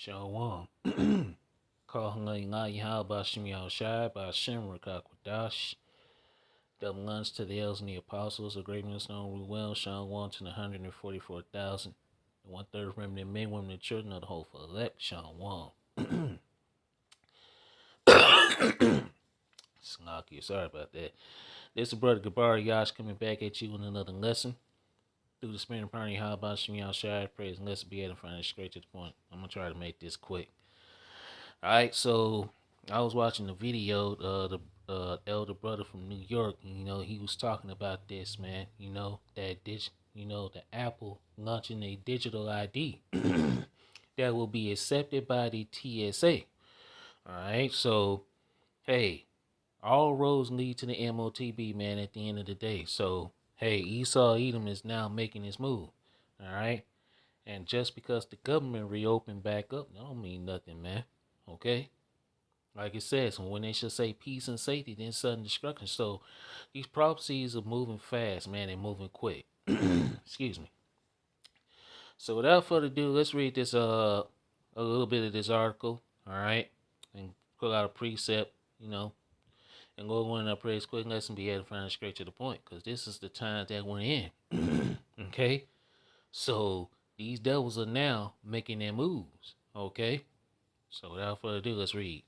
Shalom. Kahanga Yahaba Shim Yahushai by Shem Rakakwadash. Double lunch to the elders and the apostles, a great millstone we well, Shalom to the 144,000. The 1/3 remnant men, women, and children of the whole for elect, Shalom. Snarky, sorry about that. This is Brother Gabar Yash coming back at you with another lesson. Through the spirit and power of Yahaba Shim Yahushai, praise and lesson be edifying straight to the point. I'm going to try to make this quick. Alright, so I was watching the video, the elder brother from New York, and, he was talking about this, man, the Apple launching a digital ID that will be accepted by the TSA. Alright, so, hey, all roads lead to the M.O.T.B, man, at the end of the day. So, hey, Esau Edom is now making his move. Alright, and just because the government reopened back up, that don't mean nothing, man. Okay? Like it says, when they should say peace and safety, then sudden destruction. So these prophecies are moving fast, man. They're moving quick. Excuse me. So without further ado, let's read this a little bit of this article, all right? And pull out a precept, and go on our praise quick lesson, be edifying straight to the point, because this is the time that we're in. Okay? So these devils are now making their moves. Okay? So without further ado, let's read.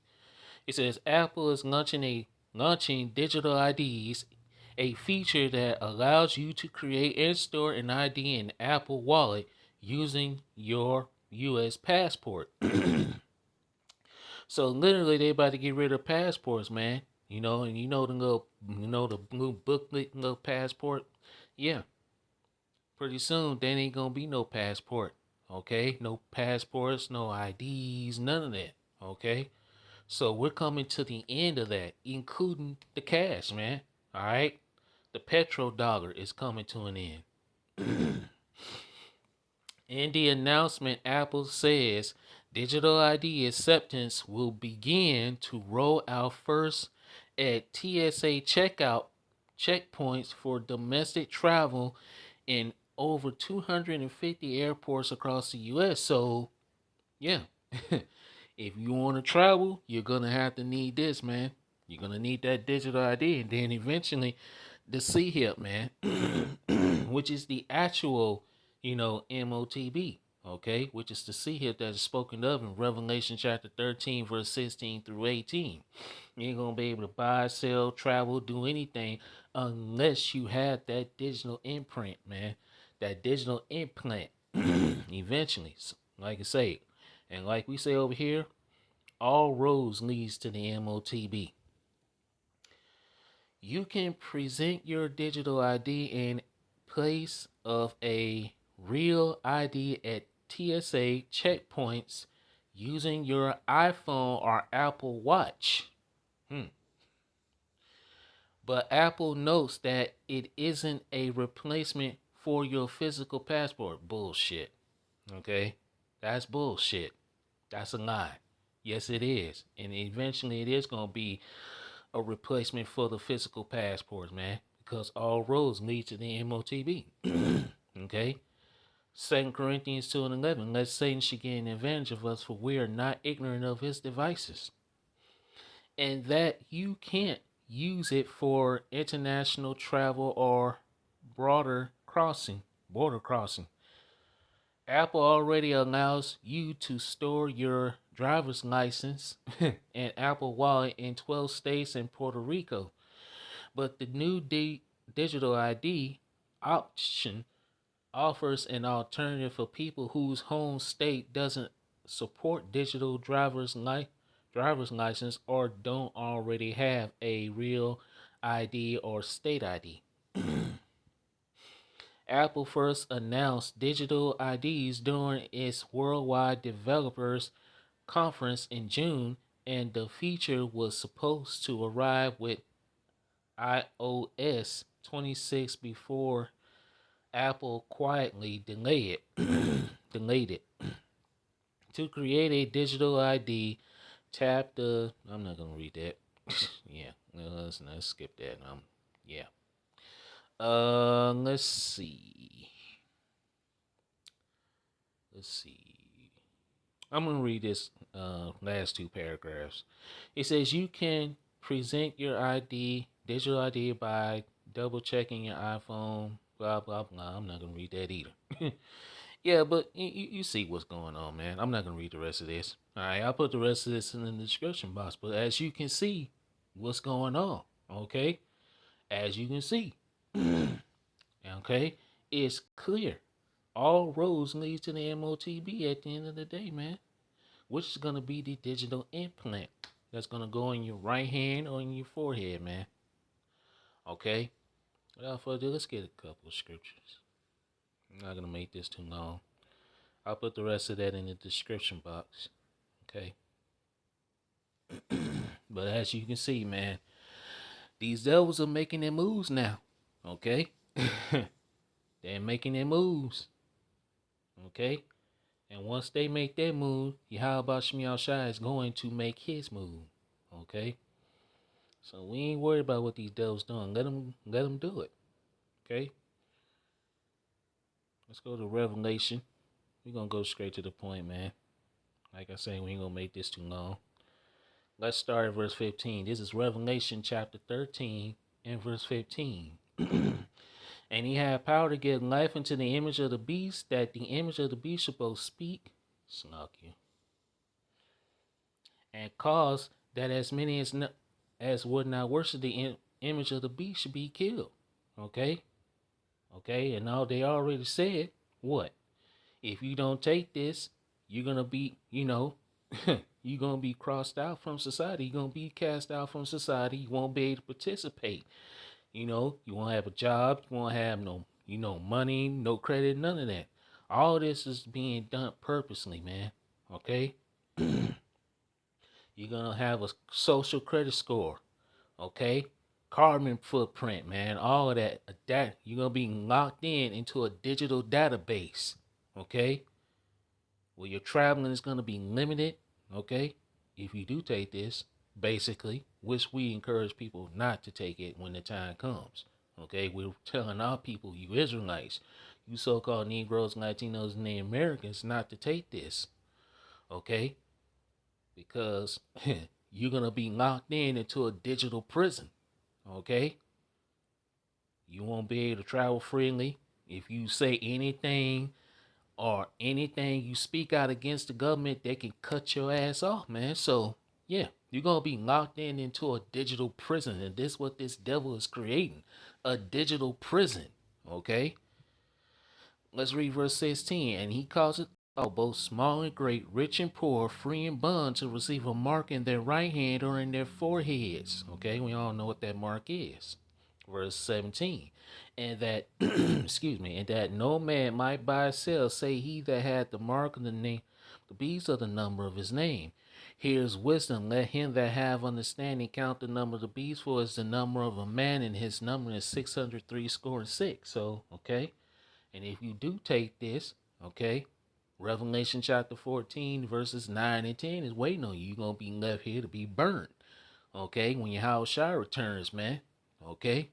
It says Apple is launching digital IDs, a feature that allows you to create and store an ID in Apple Wallet using your U.S. passport. So literally, they about to get rid of passports, man. And the blue booklet, little passport. Yeah, pretty soon there ain't gonna be no passport. Okay, no passports, no IDs, none of that. Okay. So we're coming to the end of that, including the cash, man. All right? The petrodollar is coming to an end. In the announcement, Apple says digital ID acceptance will begin to roll out first at TSA checkout checkpoints for domestic travel in over 250 airports across the U.S. So, yeah. If you want to travel, you're going to have to need this, man. You're going to need that digital ID. And then eventually the C-HIP, man, which is the actual, M.O.T.B, okay, which is the C-HIP that is spoken of in Revelation chapter 13, verse 16 through 18. You ain't going to be able to buy, sell, travel, do anything unless you have that digital imprint, man, that digital implant eventually. Like I say, and like we say over here, all roads leads to the M.O.T.B. You can present your digital ID in place of a real ID at TSA checkpoints using your iPhone or Apple Watch. But Apple notes that it isn't a replacement for your physical passport. Bullshit. Okay? That's bullshit. That's a lie. Yes, it is. And eventually it is going to be a replacement for the physical passports, man. Because all roads lead to the M.O.T.B. Okay? 2 Corinthians 2 and 11. Lest Satan should gain advantage of us, for we are not ignorant of his devices. And that you can't use it for international travel or border crossing. Apple already allows you to store your driver's license and Apple Wallet in 12 states and Puerto Rico. But the new digital ID option offers an alternative for people whose home state doesn't support digital driver's license or don't already have a real ID or state ID. Apple first announced digital IDs during its Worldwide Developers Conference in June, and the feature was supposed to arrive with iOS 26 before Apple quietly delayed it. To create a digital ID, tap the. I'm not gonna read that. Yeah, let's skip that. Yeah. Let's see. I'm going to read this last two paragraphs. It says you can present your ID, digital ID, by double checking your iPhone, blah, blah, blah. I'm not going to read that either. Yeah, but you see what's going on, man. I'm not going to read the rest of this. All right, I'll put the rest of this in the description box. But as you can see, what's going on, okay? As you can see, okay, it's clear. All roads lead to the M.O.T.B at the end of the day, man. Which is going to be the digital implant that's going to go in your right hand or in your forehead, man. Okay? Without further ado, let's get a couple of scriptures. I'm not going to make this too long. I'll put the rest of that in the description box. Okay? But as you can see, man, these devils are making their moves now. Okay? They're making their moves. Okay? And once they make their move, Yahweh Shemi Shai is going to make his move. Okay? So we ain't worried about what these devils doing. Let them do it. Okay? Let's go to Revelation. We're going to go straight to the point, man. Like I say, we ain't going to make this too long. Let's start at verse 15. This is Revelation chapter 13 and verse 15. And he had power to give life unto the image of the beast, that the image of the beast should both speak, snuck you, and cause that as many as would not worship the image of the beast should be killed. Okay? Okay, and now they already said, what? If you don't take this, you're going to be, you're going to be crossed out from society. You're going to be cast out from society. You won't be able to participate. You won't have a job. You won't have no, money, no credit, none of that. All this is being done purposely, man. Okay? You're going to have a social credit score. Okay? Carbon footprint, man. All of that. You're going to be locked into a digital database. Okay? Well, your traveling is going to be limited. Okay? If you do take this, basically, which we encourage people not to take it when the time comes. Okay? We're telling our people, you Israelites, you so-called Negroes, Latinos, and Native Americans not to take this. Okay? Because you're going to be locked into a digital prison. Okay? You won't be able to travel freely. If you say anything or anything you speak out against the government, they can cut your ass off, man. So, yeah, you're going to be locked into a digital prison. And this is what this devil is creating. A digital prison. Okay? Let's read verse 16. And he causeth all, both small and great, rich and poor, free and bond, to receive a mark in their right hand or in their foreheads. Okay? We all know what that mark is. Verse 17, and that excuse me, and that no man might buy or sell, say he that had the mark of the name, the beast, of the number of his name. Here's wisdom. Let him that have understanding count the number of the beast, for it's the number of a man, and his number is 636. So, okay, and if you do take this, okay, Revelation chapter 14 verses 9 and 10 is waiting on you. You're gonna be left here to be burned. Okay, when your house Shai returns, man. Okay?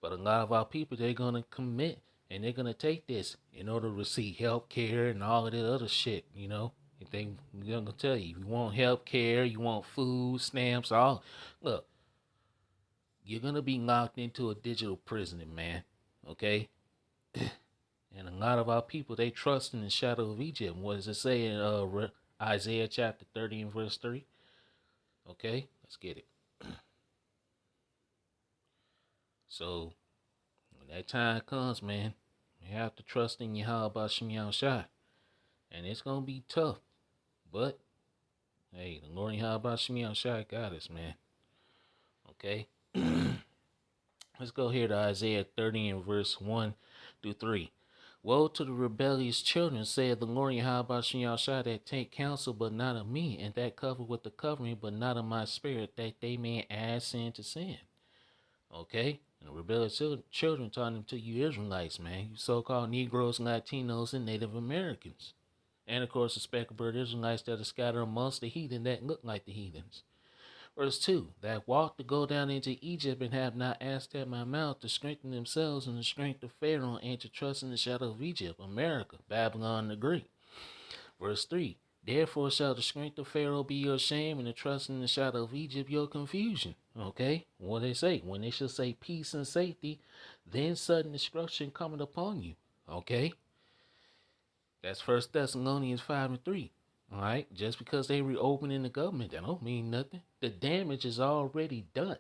But a lot of our people, they're going to commit and they're going to take this in order to receive health care and all of that other shit, If they're going to tell you, you want health care, you want food, stamps, all. Look, you're going to be locked into a digital prison, man. Okay? And a lot of our people, they trust in the shadow of Egypt. What does it say in Isaiah chapter 30 and verse 3? Okay? Let's get it. So, when that time comes, man, you have to trust in Yahweh Shemi Shai. And it's going to be tough. But, hey, the Lord Yahweh Shemi Shai got us, man. Okay? Let's go here to Isaiah 30 and verse 1 through 3. Woe to the rebellious children, saith the Lord Yahweh Shemi Shai, that take counsel, but not of me, and that cover with the covering, but not of my spirit, that they may add sin to sin. Okay? And the rebellious children talking to you Israelites, man. You so-called Negroes, Latinos, and Native Americans. And, of course, the speckled bird Israelites that are scattered amongst the heathen that look like the heathens. Verse 2, that walk to go down into Egypt and have not asked at my mouth, to strengthen themselves in the strength of Pharaoh, and to trust in the shadow of Egypt, America, Babylon the Great. Verse 3, Therefore shall the strength of Pharaoh be your shame, and the trust in the shadow of Egypt your confusion. Okay? What they say? When they shall say peace and safety, then sudden destruction coming upon you. Okay? That's First Thessalonians 5:3. All right? Just because they reopening the government, that don't mean nothing. The damage is already done.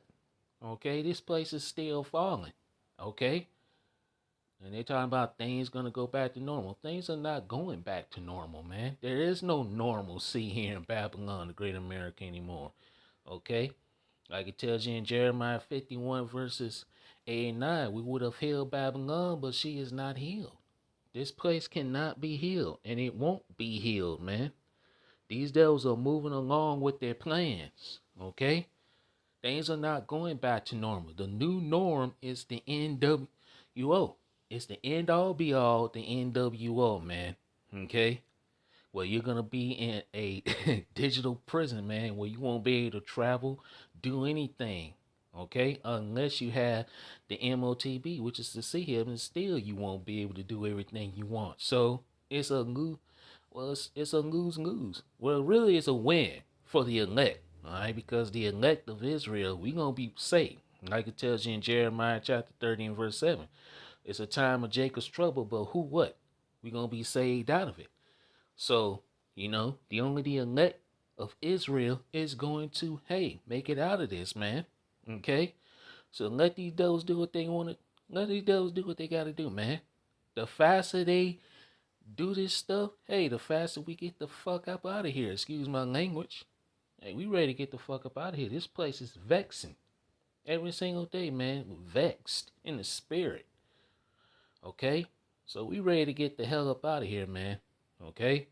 Okay? This place is still falling. Okay? And they're talking about things gonna go back to normal. Things are not going back to normal, man. There is no normalcy here in Babylon, the great America, anymore. Okay? Like it tells you in Jeremiah 51 verses 8 and 9, we would have healed Babylon, but she is not healed. This place cannot be healed, and it won't be healed, man. These devils are moving along with their plans. Okay? Things are not going back to normal. The new norm is the NWO. It's the end all be all, the NWO, man. Okay? Well, you're going to be in a digital prison, man, where you won't be able to travel, do anything. Okay? Unless you have the M.O.T.B, which is to see him, and still you won't be able to do everything you want. So it's a it's a lose-lose. Well, really, it's a win for the elect. All right, because the elect of Israel, we gonna be saved. Like it tells you in Jeremiah chapter 30 and verse 7. It's a time of Jacob's trouble, but who what? We gonna be saved out of it. So, the elect of Israel is going to, hey, make it out of this, man. Okay? So let these devils do what they want to let these devils do what they gotta do, man. The faster they do this stuff, hey, the faster we get the fuck up out of here. Excuse my language. Hey, we ready to get the fuck up out of here. This place is vexing. Every single day, man. Vexed in the spirit. Okay? So we ready to get the hell up out of here, man. Okay?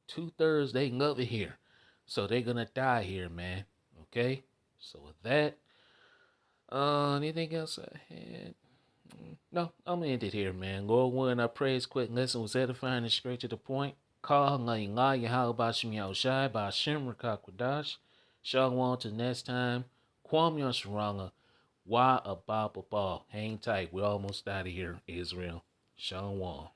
2/3 they love it here. So they're gonna die here, man. Okay? So with that, anything else I had? No, I'm gonna end it here, man. Lord willing, I pray this quick lesson was edifying and straight to the point. Call La Yahweh Bashim Yahushai Bashim Rakakwadash. Shalom till next time. Kwam Yasharanga. Wa Abba Ball. Hang tight. We're almost out of here, Israel. Shalom.